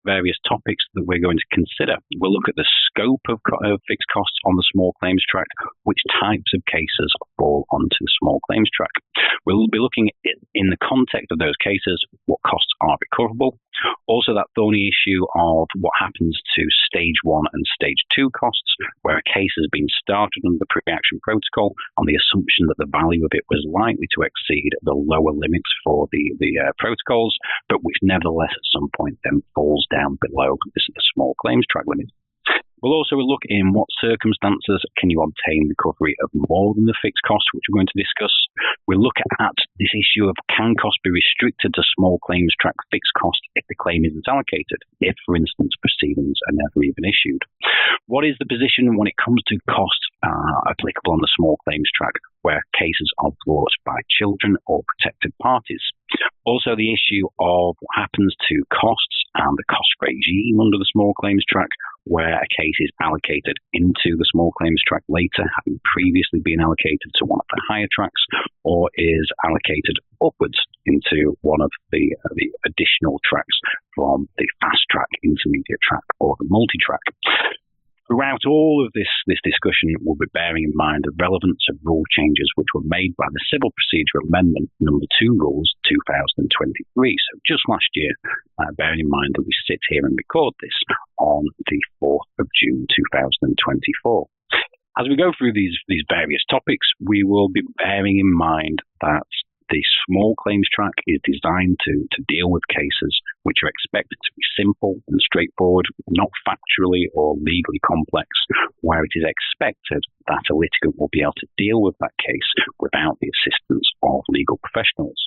various topics that we're going to consider. We'll look at the scope of fixed costs on the small claims track, which types of cases fall onto the small claims track. We'll be looking at, in the context of those cases, what costs are recoverable. Also, that thorny issue of what happens to stage 1 and stage 2 costs, where a case has been started under the pre-action protocol on the assumption that the value of it was likely to exceed the lower limits for the protocols, but which nevertheless at some point then falls down below the small claims track limit. We'll also look in what circumstances can you obtain recovery of more than the fixed costs, which we're going to discuss. We'll look at this issue of can costs be restricted to small claims track fixed costs if the claim isn't allocated, if, for instance, proceedings are never even issued. What is the position when it comes to costs applicable on the small claims track where cases are brought by children or protected parties? Also, the issue of what happens to costs and the cost regime under the small claims track where a case is allocated into the small claims track later, having previously been allocated to one of the higher tracks, or is allocated upwards into one of the additional tracks from the fast track, intermediate track, or the multi-track. Throughout all of this discussion, we'll be bearing in mind the relevance of rule changes which were made by the Civil Procedure Amendment number 2 Rules 2023. So just last year, bearing in mind that we sit here and record this on the 4th of June 2024. As we go through these various topics, we will be bearing in mind that the small claims track is designed to deal with cases which are expected to be simple and straightforward, not factually or legally complex, where it is expected that a litigant will be able to deal with that case without the assistance of legal professionals.